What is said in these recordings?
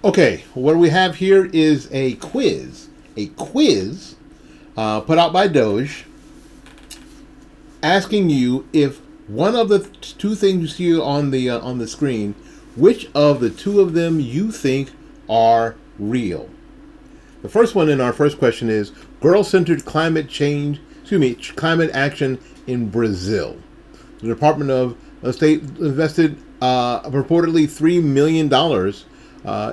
Okay, what we have here is a quiz. A quiz put out by Doge asking you if one of the two things you see on the screen, which of the two of them you think are real. The first one in our first question is girl-centered climate action in Brazil. The Department of State invested purportedly $3 million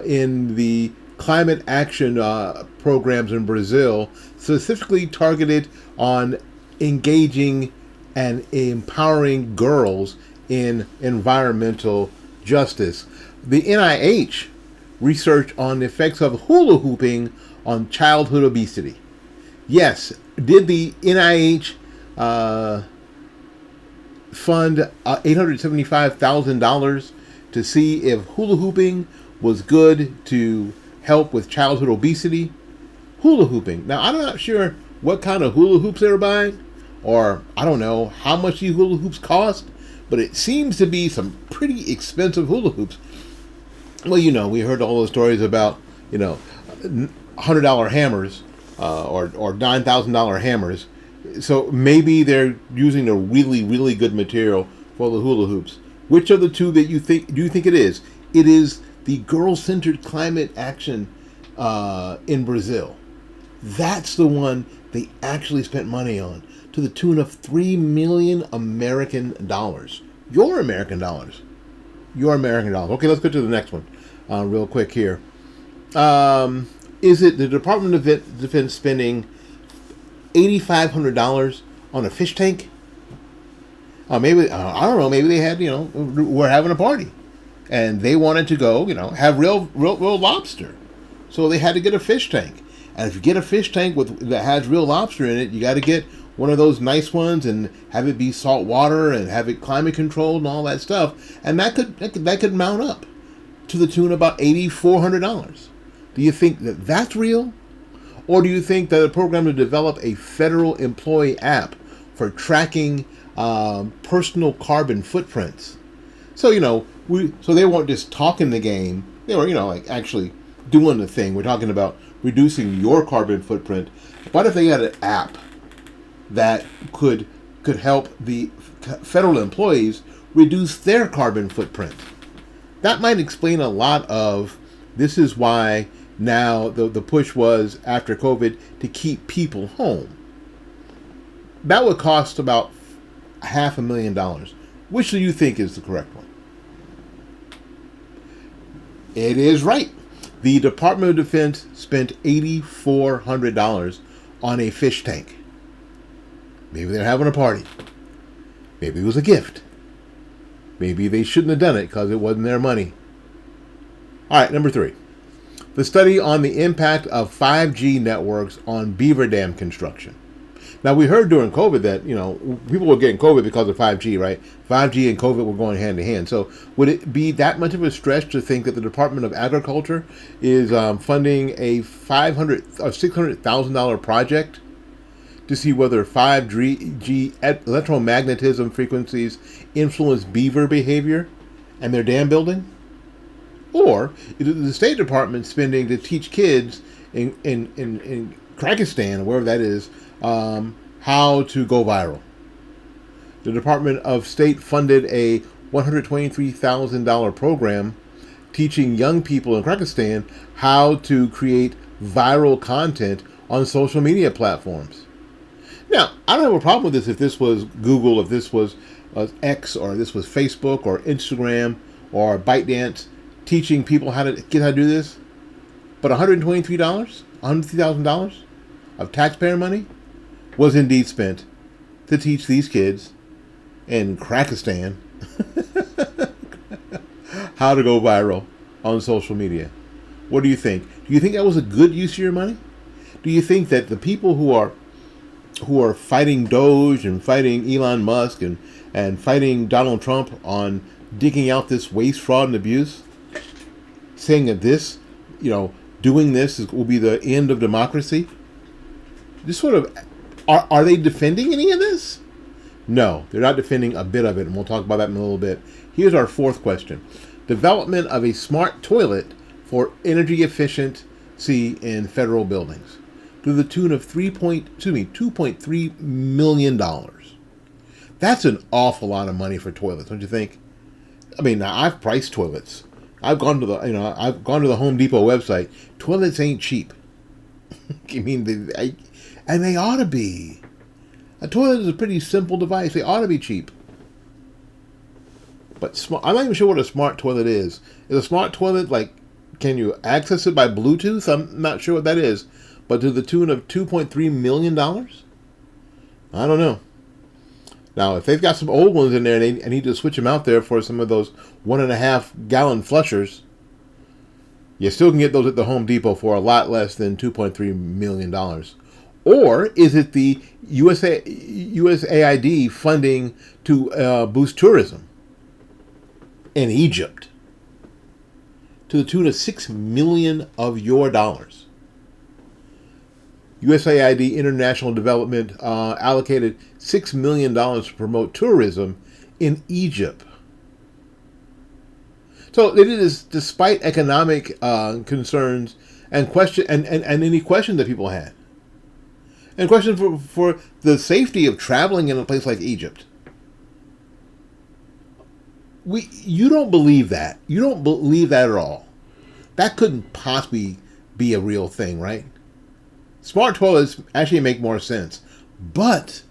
in the climate action programs in Brazil, specifically targeted on engaging and empowering girls in environmental justice. The NIH research on the effects of hula hooping on childhood obesity. Yes, did the NIH fund $875,000 to see if hula hooping was good to help with childhood obesity? Hula hooping. Now, I'm not sure what kind of hula hoops they were buying, or I don't know how much these hula hoops cost, but it seems to be some pretty expensive hula hoops. Well, we heard all those stories about, $100 hammers or $9,000 hammers. So maybe they're using a really, really good material for the hula hoops. Which of the two do you think it is? It is the girl-centered climate action in Brazil. That's the one they actually spent money on, to the tune of $3 million American dollars. Your American dollars. Okay, let's go to the next one real quick here. Is it the Department of Defense spending $8,500 on a fish tank? Maybe I don't know. Maybe they had we're having a party, and they wanted to go have real lobster, so they had to get a fish tank. And if you get a fish tank that has real lobster in it, you got to get one of those nice ones and have it be salt water and have it climate controlled and all that stuff. And that could mount up to the tune of about $8,400. Do you think that that's real? Or do you think that a program to develop a federal employee app for tracking personal carbon footprints? So, so they weren't just talking the game. They were, actually doing the thing. We're talking about reducing your carbon footprint. What if they had an app that could help the federal employees reduce their carbon footprint? That might explain a lot of this is why now the push was after COVID to keep people home. That would cost about $500,000. Which do you think is the correct one? It is right. The Department of Defense spent $8,400 on a fish tank. Maybe they're having a party. Maybe it was a gift. Maybe they shouldn't have done it because it wasn't their money. All right, number 3. The study on the impact of 5G networks on beaver dam construction. Now, we heard during COVID that, people were getting COVID because of 5G, right? 5G and COVID were going hand in hand. So would it be that much of a stretch to think that the Department of Agriculture is funding a $500,000 or $600,000 project to see whether 5G electromagnetism frequencies influence beaver behavior and their dam building? Or is it the State Department spending to teach kids in Kyrgyzstan, or wherever that is, how to go viral? The Department of State funded a $123,000 program teaching young people in Kyrgyzstan how to create viral content on social media platforms. Now, I don't have a problem with this if this was Google, if this was X, or this was Facebook, or Instagram, or ByteDance, teaching people how to do this. But $123,000 of taxpayer money was indeed spent to teach these kids in Kyrgyzstan how to go viral on social media. What do you think? Do you think that was a good use of your money? Do you think that the people who are fighting Doge and fighting Elon Musk and fighting Donald Trump on digging out this waste, fraud, and abuse, saying that this, doing this will be the end of democracy? This sort of, are they defending any of this? No, they're not defending a bit of it, and we'll talk about that in a little bit. Here's our 4th question. Development of a smart toilet for energy efficiency in federal buildings to the tune of $2.3 million. That's an awful lot of money for toilets, don't you think? I mean, now I've priced toilets. I've gone to the Home Depot website. Toilets ain't cheap. I mean, and they ought to be. A toilet is a pretty simple device. They ought to be cheap. But I'm not even sure what a smart toilet is. Is a smart toilet, like, can you access it by Bluetooth? I'm not sure what that is. But to the tune of $2.3 million? I don't know. Now, if they've got some old ones in there and they need to switch them out there for some of those 1.5 gallon flushers, you still can get those at the Home Depot for a lot less than $2.3 million. Or is it the USAID funding to boost tourism in Egypt to the tune of $6 million of your dollars? USAID International Development allocated $6 million to promote tourism in Egypt. So it is despite economic concerns and any questions that people had. And questions for the safety of traveling in a place like Egypt. You don't believe that. You don't believe that at all. That couldn't possibly be a real thing, right? Smart toilets actually make more sense. But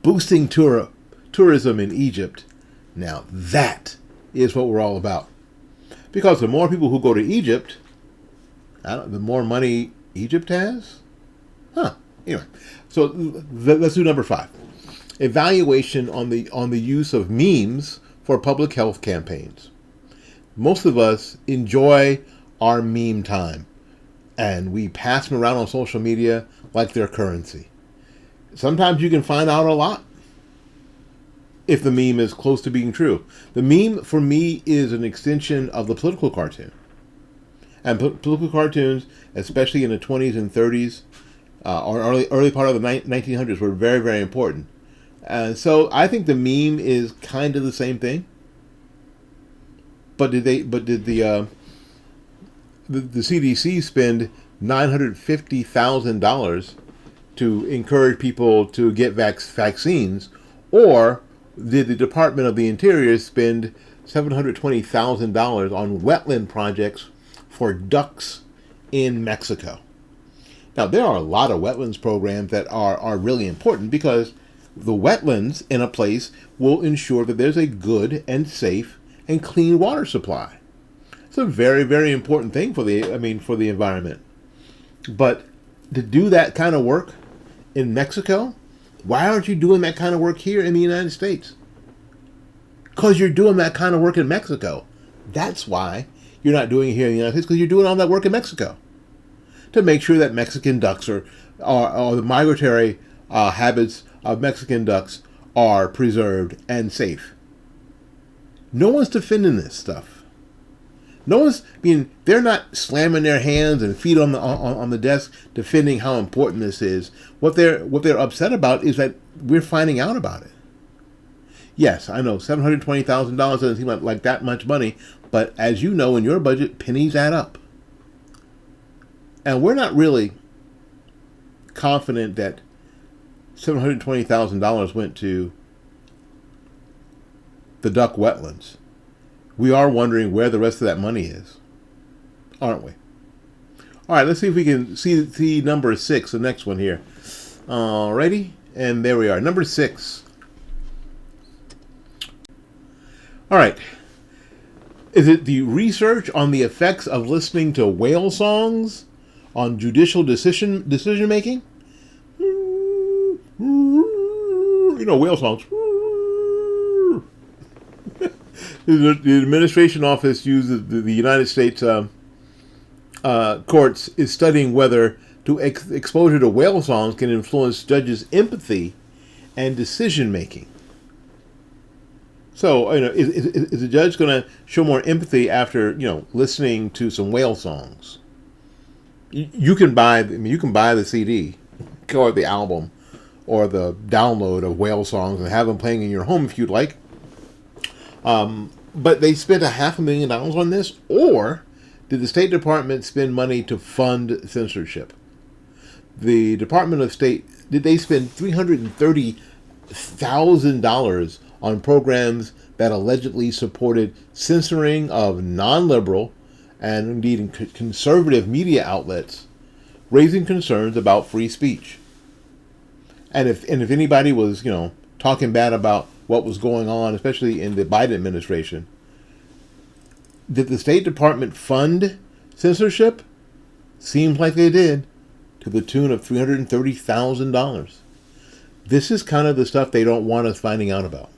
boosting tourism in Egypt, now that is what we're all about. Because the more people who go to Egypt, the more money Egypt has? Anyway, so let's do number 5. Evaluation on the use of memes for public health campaigns. Most of us enjoy our meme time, and we pass them around on social media like they're currency. Sometimes you can find out a lot if the meme is close to being true. The meme, for me, is an extension of the political cartoon. And political cartoons, especially in the 20s and 30s, or early part of the 1900s, were very, very important. So I think the meme is kind of the same thing. But did the CDC spend $950,000 to encourage people to get vaccines, or did the Department of the Interior spend $720,000 on wetland projects for ducks in Mexico? Now, there are a lot of wetlands programs that are really important because the wetlands in a place will ensure that there's a good and safe and clean water supply. It's a very, very important thing for the environment. But to do that kind of work in Mexico, why aren't you doing that kind of work here in the United States? Because you're doing that kind of work in Mexico. That's why you're not doing it here in the United States, because you're doing all that work in Mexico to make sure that Mexican ducks or the migratory habits of Mexican ducks are preserved and safe. No one's defending this stuff. They're not slamming their hands and feet on the desk defending how important this is. What they're upset about is that we're finding out about it. Yes, I know $720,000 doesn't seem like that much money, but as you know, in your budget, pennies add up. And we're not really confident that $720,000 went to the duck wetlands. We are wondering where the rest of that money is, aren't we? All right, let's see if we can see number 6, the next one here. Alrighty, and there we are, number 6. All right, is it the research on the effects of listening to whale songs on judicial decision making? Whale songs. The administration office uses the United States courts is studying whether exposure to whale songs can influence judges' empathy and decision making. So, is the judge going to show more empathy after listening to some whale songs? You can buy the CD or the album or the download of whale songs and have them playing in your home if you'd like. But they spent $500,000 on this, or Did the State Department spend money to fund censorship? The Department of State, did they spend $330,000 on programs that allegedly supported censoring of non-liberal and indeed conservative media outlets, raising concerns about free speech? And if anybody was, talking bad about what was going on, especially in the Biden administration, did the State Department fund censorship? Seems like they did, to the tune of $330,000. This is kind of the stuff they don't want us finding out about.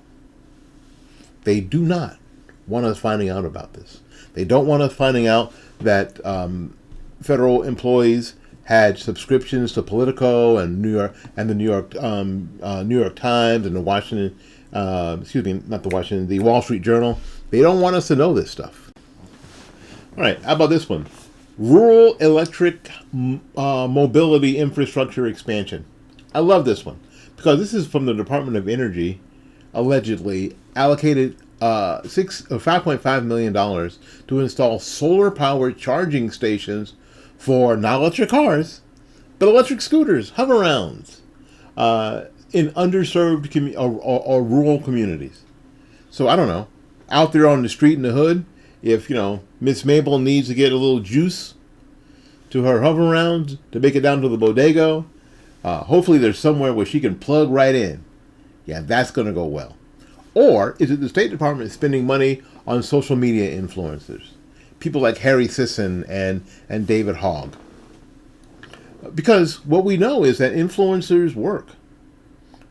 They do not want us finding out about this. They don't want us finding out that federal employees had subscriptions to Politico and New York and the New York Times and the Washington, the Wall Street Journal. They don't want us to know this stuff. All right, how about this one? Rural electric mobility infrastructure expansion. I love this one because this is from the Department of Energy, allegedly allocated $5.5 million to install solar-powered charging stations for not electric cars, but electric scooters, hover-rounds, in underserved or rural communities. So I don't know, out there on the street in the hood, if Miss Mabel needs to get a little juice to her hover-round to make it down to the bodega, hopefully there's somewhere where she can plug right in. Yeah, that's going to go well. Or is it the State Department spending money on social media influencers? People like Harry Sisson and David Hogg. Because what we know is that influencers work.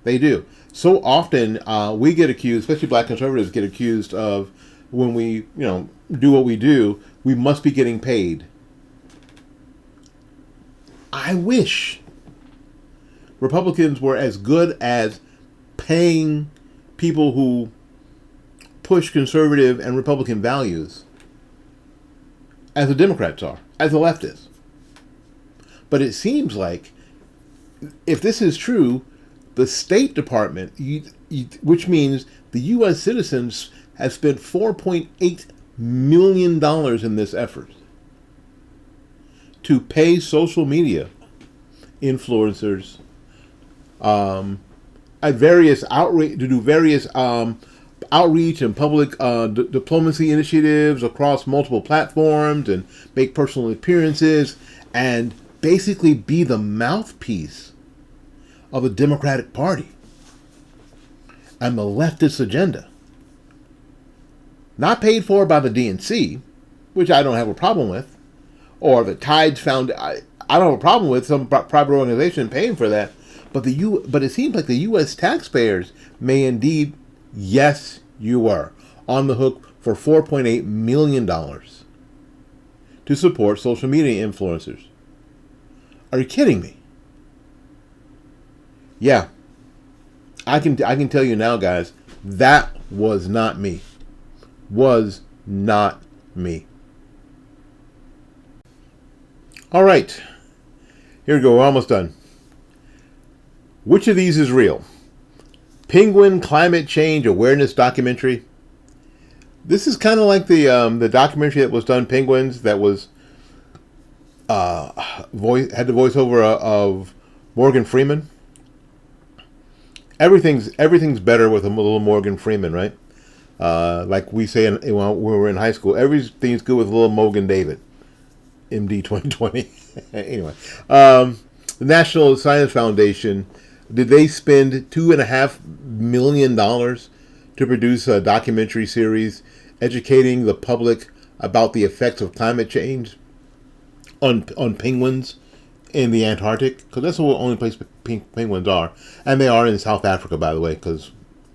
They do. So often we get accused, especially black conservatives get accused of, when we do what we do, we must be getting paid. I wish Republicans were as good as paying people who push conservative and Republican values as the Democrats are, as the leftists. But it seems like, if this is true, the State Department, which means the U.S. citizens, have spent $4.8 million in this effort to pay social media influencers at various outreach and public diplomacy initiatives across multiple platforms, and make personal appearances, and basically be the mouthpiece of the Democratic Party and the leftist agenda. Not paid for by the DNC, which I don't have a problem with, or the Tides Foundation. I don't have a problem with some private organization paying for that, but it seems like the U.S. taxpayers may indeed, yes, you were on the hook for $4.8 million to support social media influencers. Are you kidding me? Yeah, I can tell you now, guys, that was not me. Was not me. All right, here we go. We're almost done. Which of these is real? Penguin climate change awareness documentary. This is kind of like the documentary that was done, Penguins, that was had the voiceover of Morgan Freeman. Everything's better with a little Morgan Freeman, right? Like we say when we were in high school, everything's good with little Mogan David. MD 2020. Anyway, the National Science Foundation, did they spend $2.5 million to produce a documentary series educating the public about the effects of climate change on penguins in the Antarctic? Because that's the only place penguins are. And they are in South Africa, by the way, because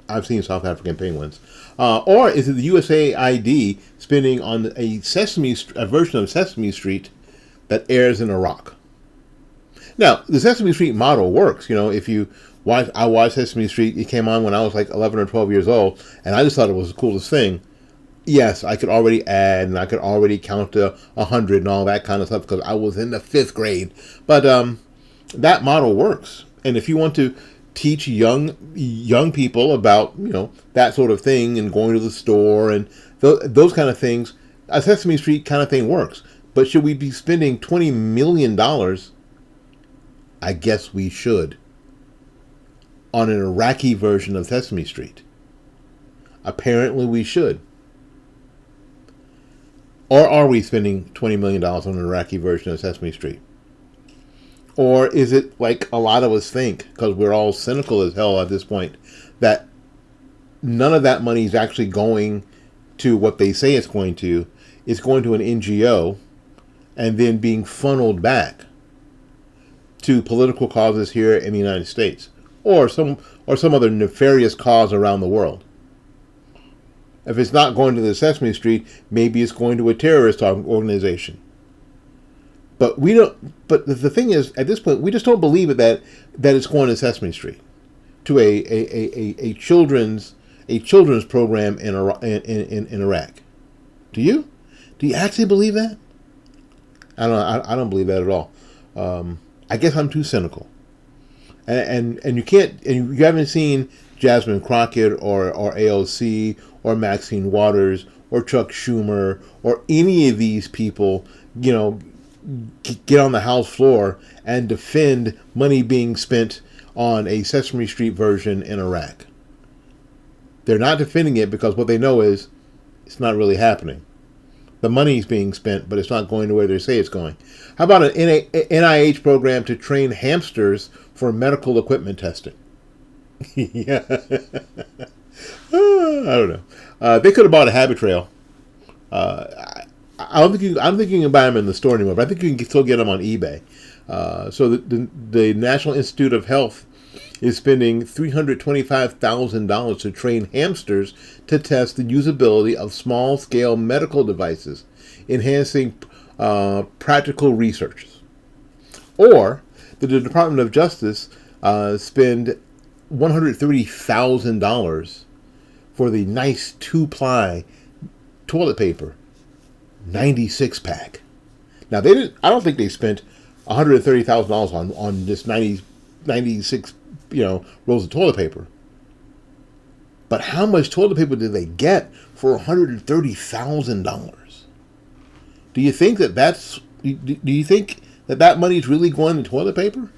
I've seen South African penguins. Or is it the USAID spending on a version of Sesame Street that airs in Iraq? Now, the Sesame Street model works. If you watch, I watched Sesame Street. It came on when I was like 11 or 12 years old, and I just thought it was the coolest thing. Yes, I could already add, and I could already count to 100 and all that kind of stuff because I was in the 5th grade. But that model works. And if you want to teach young people about that sort of thing and going to the store and those kind of things, a Sesame Street kind of thing works. But should we be spending $20 million? I guess we should. On an Iraqi version of Sesame Street. Apparently we should. Or are we spending $20 million on an Iraqi version of Sesame Street? Or is it like a lot of us think, because we're all cynical as hell at this point, that none of that money is actually going to what they say it's going to. It's going to an NGO and then being funneled back to political causes here in the United States or some other nefarious cause around the world. If it's not going to the Sesame Street, maybe it's going to a terrorist organization. But we don't. But the thing is, at this point, we just don't believe it that it's going to Sesame Street, to a children's program in Iraq. Do you? Do you actually believe that? I don't believe that at all. I guess I'm too cynical. And you can't. And you haven't seen Jasmine Crockett or AOC or Maxine Waters or Chuck Schumer or any of these people, get on the House floor and defend money being spent on a Sesame Street version in Iraq. They're not defending it because what they know is it's not really happening. The money's being spent, but it's not going to where they say it's going. How about an NIH program to train hamsters for medical equipment testing? Yeah. I don't know. They could have bought a Habit Trail. I don't think you can buy them in the store anymore, but I think you can still get them on eBay. So the National Institute of Health is spending $325,000 to train hamsters to test the usability of small-scale medical devices, enhancing practical research. Or the Department of Justice spend $130,000 for the nice 2-ply toilet paper 96-pack. Now they didn't. I don't think they spent $130,000 on this 96 rolls of toilet paper. But how much toilet paper did they get for $130,000? Do you think that's? Do you think that money is really going to toilet paper?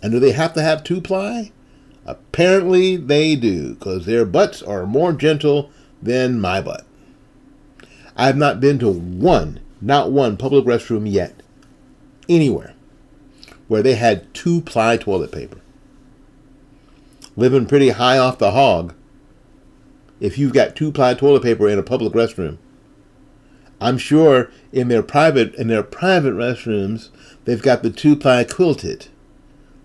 And do they have to have 2-ply? Apparently they do, because their butts are more gentle than my butt. I have not been to not one public restroom yet, anywhere, where they had 2-ply toilet paper. Living pretty high off the hog, if you've got 2-ply toilet paper in a public restroom. I'm sure in their private restrooms, they've got the 2-ply quilted.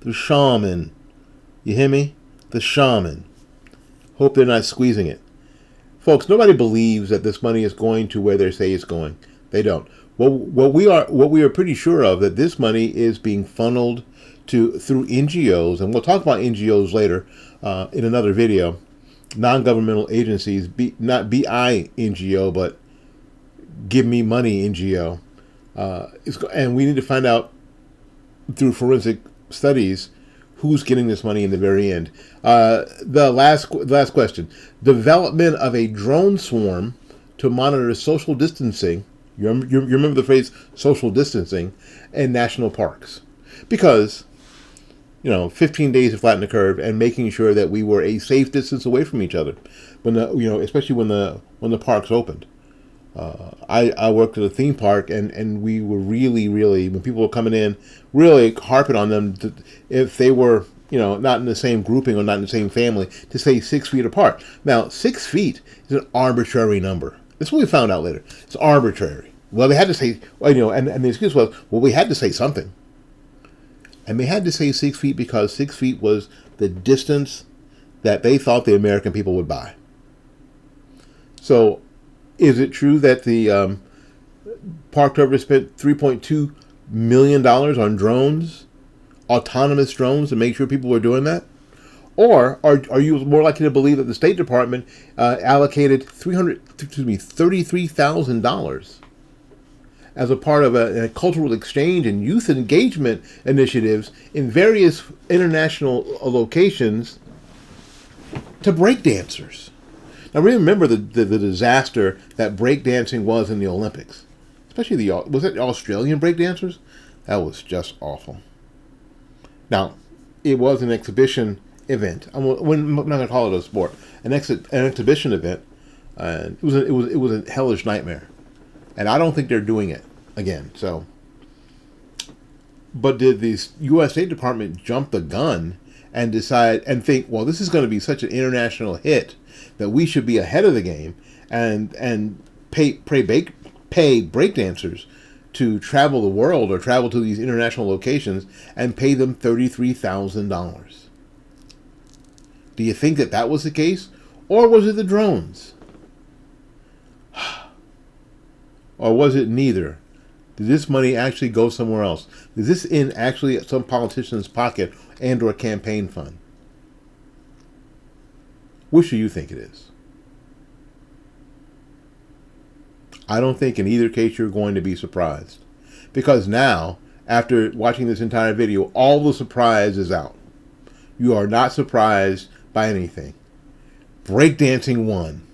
The shaman. You hear me? The shaman. Hope they're not squeezing it. Folks, nobody believes that this money is going to where they say it's going. They don't. What we are pretty sure of, that this money is being funneled through NGOs, and we'll talk about NGOs later in another video. Non-governmental agencies, not BI NGO, but Give Me Money NGO. And we need to find out through forensic studies who's getting this money in the very end. The last question. Development of a drone swarm to monitor social distancing. You remember the phrase social distancing in national parks. Because, 15 days to flatten the curve and making sure that we were a safe distance away from each other. Especially when the parks opened. I worked at a theme park, and we were really, when people were coming in, really harping on them if they were, not in the same grouping or not in the same family, to stay 6 feet apart. Now, 6 feet is an arbitrary number. That's what we found out later. It's arbitrary. Well, they had to say, and the excuse was, we had to say something. And they had to say 6 feet because 6 feet was the distance that they thought the American people would buy. So, is it true that the park service spent $3.2 million on drones, autonomous drones, to make sure people were doing that? Or are you more likely to believe that the State Department allocated $33,000 as a part of a cultural exchange and youth engagement initiatives in various international locations to breakdancers? Now remember the disaster that breakdancing was in the Olympics. especially was it Australian breakdancers? That was just awful. Now, it was an exhibition event. I'm not going to call it a sport. An exhibition event, and it was a hellish nightmare. And I don't think they're doing it again. So, but did the U.S. State Department jump the gun and decide and think, well, this is going to be such an international hit that we should be ahead of the game and pay breakdancers to travel the world or travel to these international locations and pay them $33,000? Do you think that was the case? Or was it the drones? Or was it neither? Did this money actually go somewhere else? Is this in actually some politician's pocket and or campaign fund? Which do you think it is? I don't think in either case you're going to be surprised. Because now, after watching this entire video, all the surprise is out. You are not surprised by anything. Breakdancing won.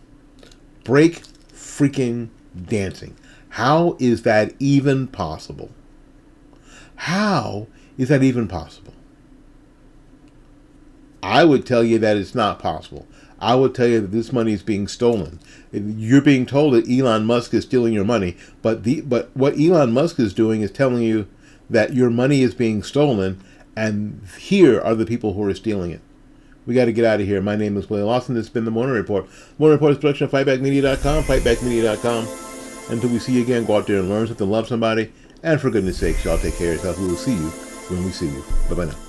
Break freaking dancing. How is that even possible? How is that even possible? I would tell you that it's not possible. I would tell you that this money is being stolen. You're being told that Elon Musk is stealing your money, but what Elon Musk is doing is telling you that your money is being stolen, and here are the people who are stealing it. We got to get out of here. My name is Willie Lawson. This has been the Morning Report. Morning Report is a production of FightbackMedia.com, FightbackMedia.com. Until we see you again, go out there and learn something, love somebody, and for goodness sakes, y'all take care of yourself. We will see you when we see you. Bye-bye now.